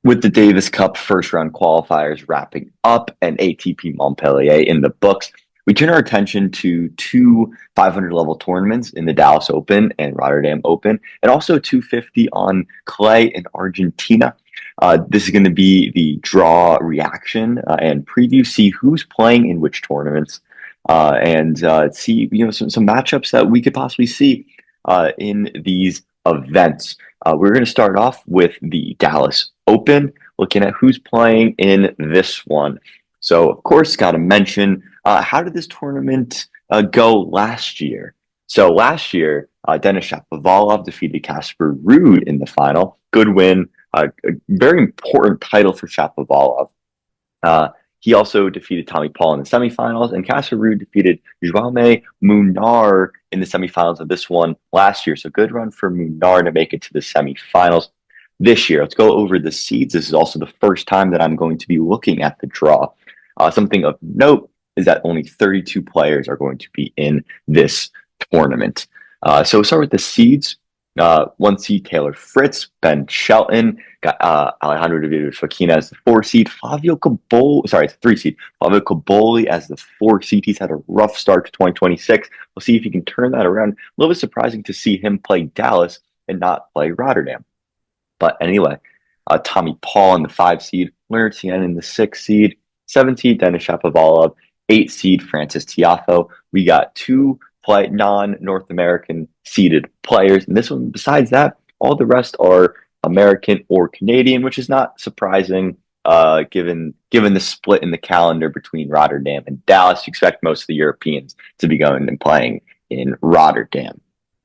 With the Davis Cup first round qualifiers wrapping up and ATP Montpellier in the books, we turn our attention to two 500 level tournaments in the Dallas Open and Rotterdam Open, and also 250 on clay in Argentina. This is going to be the draw reaction and preview, see who's playing in which tournaments, and see some matchups that we could possibly see in these events. We're going to start off with the Dallas Open, looking at who's playing in this one. So, of course, got to mention how did this tournament go last year? So, last year, Denis Shapovalov defeated Casper Ruud in the final. Good win, a very important title for Shapovalov. He also defeated Tommy Paul in the semifinals, and Casper Ruud defeated Jaume Munar in the semifinals of this one last year. So good run for Munar to make it to the semifinals this year. Let's go over the seeds. This is also the first time that I'm going to be looking at the draw. Something of note is that only 32 players are going to be in this tournament. So we'll start with the seeds. One seed, Taylor Fritz, Ben Shelton, got Alejandro Davidovich Fokina as the 4 seed, Flavio Caboli, sorry, it's 3 seed, Flavio Caboli as the 4 seed. He's had a rough start to 2026. We'll see if he can turn that around. A little bit surprising to see him play Dallas and not play Rotterdam. But anyway, Tommy Paul in the 5 seed, Leonard Tien in the 6 seed, 7 seed, Denis Shapovalov, 8 seed, Francis Tiafoe. We got two non-North American seeded players. And this one, besides that, all the rest are American or Canadian, which is not surprising given the split in the calendar between Rotterdam and Dallas. You expect most of the Europeans to be going and playing in Rotterdam.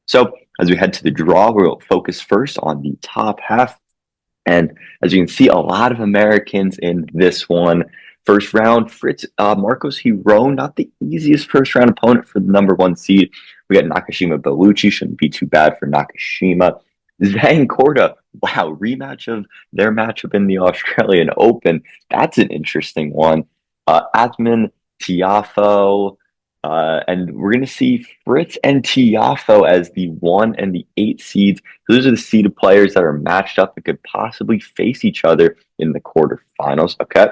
So as we head to the draw, we'll focus first on the top half. And as you can see, a lot of Americans in this one. First round, Fritz Marcos Hiro, not the easiest first round opponent for the number 1 seed. We got Nakashima Bellucci, shouldn't be too bad for Nakashima. Zhang Korda, wow, rematch of their matchup in the Australian Open. That's an interesting one. Atman Tiafoe, and we're going to see Fritz and Tiafoe as the 1 and the 8 seeds. Those are the seeded players that are matched up and could possibly face each other in the quarterfinals. Okay.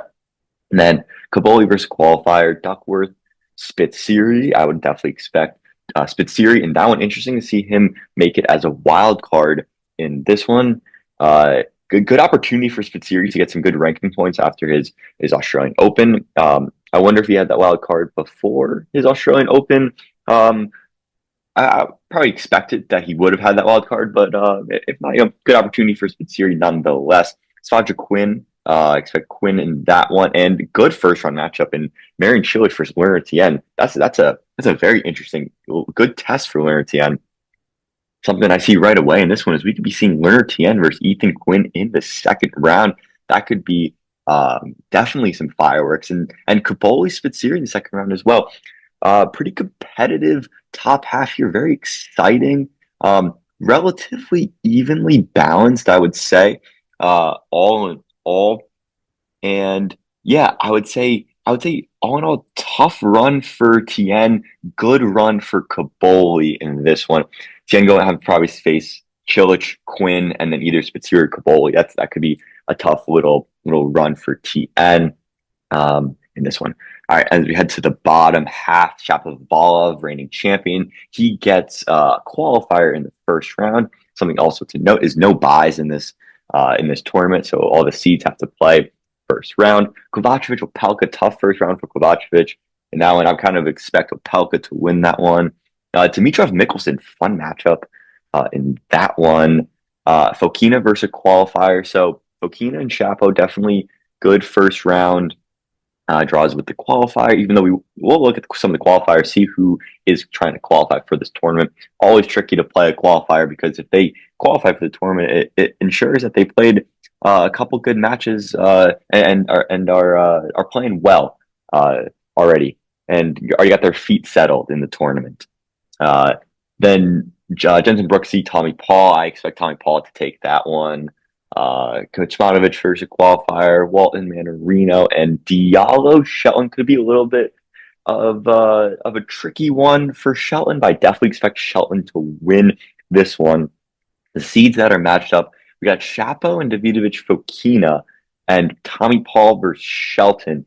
And then Caboli versus qualifier, Duckworth, Spitziri. I would definitely expect Spitziri in that one. Interesting to see him make it as a wild card in this one. Good opportunity for Spitziri to get some good ranking points after his Australian Open. I wonder if he had that wild card before his Australian Open. I probably expected that he would have had that wild card, but if not, good opportunity for Spitziri nonetheless. Svaja Quinn. I expect Quinn in that one, and good first round matchup in Marion Cilic versus Leonard Tien. That's a very interesting, good test for Leonard Tien. Something I see right away in this one is we could be seeing Leonard Tien versus Ethan Quinn in the second round. That could be definitely some fireworks, and Caboli Spitziri in the second round as well. Pretty competitive top half here, very exciting. Relatively evenly balanced, I would say. All in all. And yeah, I would say all in all, tough run for Tien, good run for Caboli in this one. Tien going to have probably face Cilic, Quinn, and then either Spitziri or Caboli. That could be a tough little run for Tien in this one. All right, as we head to the bottom half, Shapovalov, reigning champion, he gets qualifier in the first round. Something also to note is no buys in this tournament, so all the seeds have to play first round. Kovacevic, Opelka, tough first round for Kovacevic. And that one, I kind of expect Opelka to win that one. Dimitrov Mickelson, fun matchup in that one. Fokina versus qualifier. So Fokina and Shapo definitely good first round draws with the qualifier, even though we will look at some of the qualifiers, see who is trying to qualify for this tournament. Always tricky to play a qualifier because if they qualify for the tournament, it ensures that they played a couple good matches and are playing well already and already got their feet settled in the tournament. Then Jensen Brooksy, Tommy Paul. I expect Tommy Paul to take that one. Kecmanovic versus qualifier, Walton, Manarino, and Diallo. Shelton could be a little bit of a tricky one for Shelton, but I definitely expect Shelton to win this one. The seeds that are matched up, we got Shapo and Davidovich Fokina and Tommy Paul versus Shelton.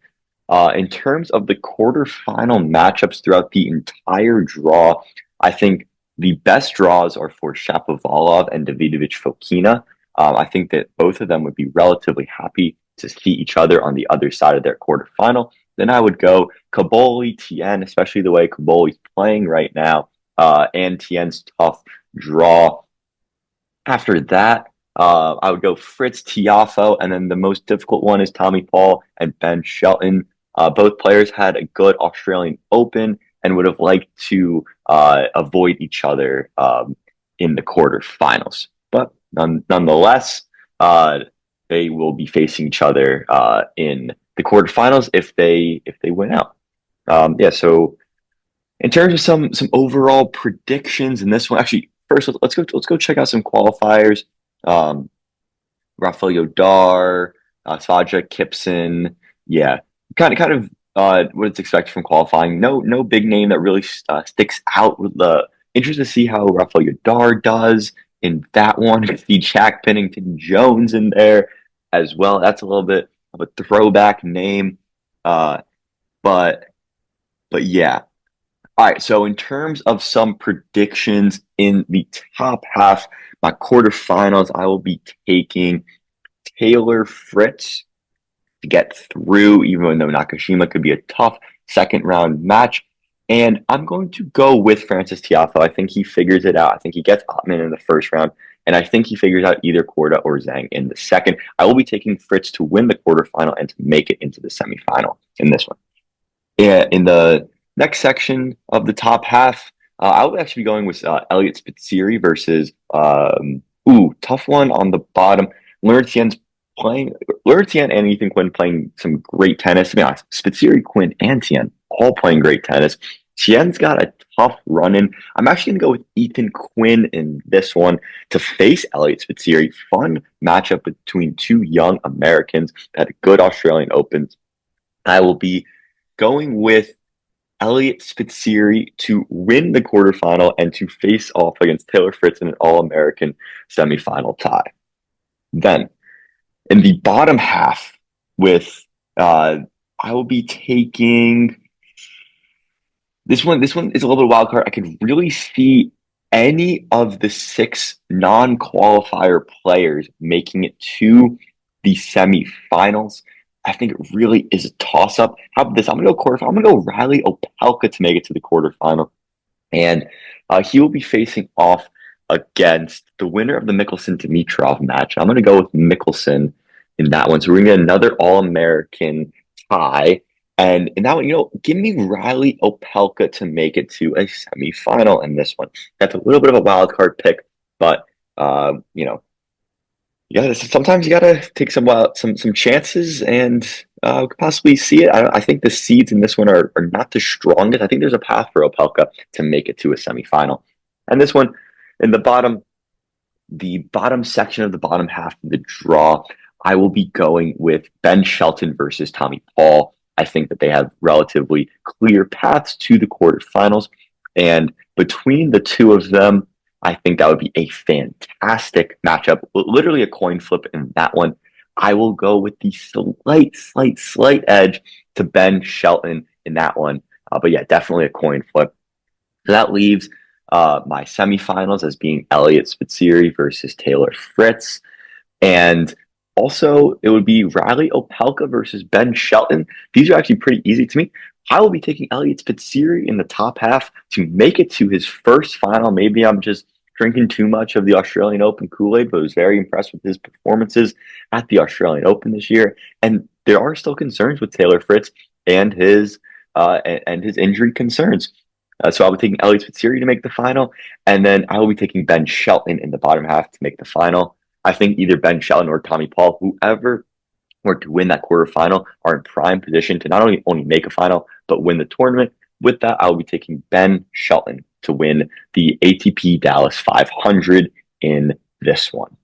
In terms of the quarterfinal matchups throughout the entire draw, I think the best draws are for Shapovalov and Davidovich Fokina. I think that both of them would be relatively happy to see each other on the other side of their quarterfinal. Then I would go Kaboli, Tien, especially the way Kaboli's playing right now, and Tien's tough draw. After that, I would go Fritz Tiafo, and then the most difficult one is Tommy Paul and Ben Shelton. Both players had a good Australian Open and would have liked to avoid each other in the quarterfinals. But nonetheless, they will be facing each other in the quarterfinals if they win out. Yeah, so in terms of some overall predictions in this one, actually, first let's go check out some qualifiers. Um, Rafael Yodar, Svaja Kipson, yeah, kind of what it's expected from qualifying. No big name that really sticks out. With the interested to see how Rafael Yodar does in that one. See Jack Pennington Jones in there as well. That's a little bit of a throwback name, uh, but yeah. All right, so in terms of some predictions in the top half, my quarterfinals, I will be taking Taylor Fritz to get through, even though Nakashima could be a tough second round match. And I'm going to go with Francis Tiafoe. I think he figures it out. I think he gets Ottman in the first round, and I think he figures out either Korda or Zhang in the second. I will be taking Fritz to win the quarterfinal and to make it into the semifinal in this one. Yeah, in the next section of the top half, I would actually be going with Elliot Spitziri versus tough one on the bottom. Laurentien's playing Laurentien and Ethan Quinn playing some great tennis. To be honest, Spitziri, Quinn, and Tien all playing great tennis. Tien's got a tough run in. I'm actually going to go with Ethan Quinn in this one to face Elliot Spitziri. Fun matchup between two young Americans that had good Australian Opens. I will be going with Elliot Spitziri to win the quarterfinal and to face off against Taylor Fritz in an All-American semifinal tie. Then, in the bottom half, with I will be taking this one. This one is a little bit wild card. I could really see any of the six non-qualifier players making it to the semifinals. I think it really is a toss-up. How about this? I'm gonna go quarterfinal. I'm gonna go Riley Opelka to make it to the quarterfinal, and he will be facing off against the winner of the Mickelson Dimitrov match. I'm gonna go with Mickelson in that one. So we're gonna get another All-American tie, and in that one, give me Riley Opelka to make it to a semifinal in this one. That's a little bit of a wild card pick, but yeah, sometimes you gotta take some chances and could possibly see it. I think the seeds in this one are not the strongest. I think there's a path for Opelka to make it to a semifinal. And this one, in the bottom section of the bottom half of the draw, I will be going with Ben Shelton versus Tommy Paul. I think that they have relatively clear paths to the quarterfinals, and between the two of them, I think that would be a fantastic matchup. Literally a coin flip in that one. I will go with the slight edge to Ben Shelton in that one. But yeah, definitely a coin flip. So that leaves my semifinals as being Elliot Spitziri versus Taylor Fritz. And also, it would be Riley Opelka versus Ben Shelton. These are actually pretty easy to me. I will be taking Elliot Spitziri in the top half to make it to his first final. Maybe I'm just drinking too much of the Australian Open Kool-Aid, but I was very impressed with his performances at the Australian Open this year. And there are still concerns with Taylor Fritz and his injury concerns. So I'll be taking Elliot Spitziri to make the final, and then I will be taking Ben Shelton in the bottom half to make the final. I think either Ben Shelton or Tommy Paul, whoever were to win that quarterfinal, are in prime position to not only make a final, but win the tournament. With that, I will be taking Ben Shelton to win the ATP Dallas 500 in this one.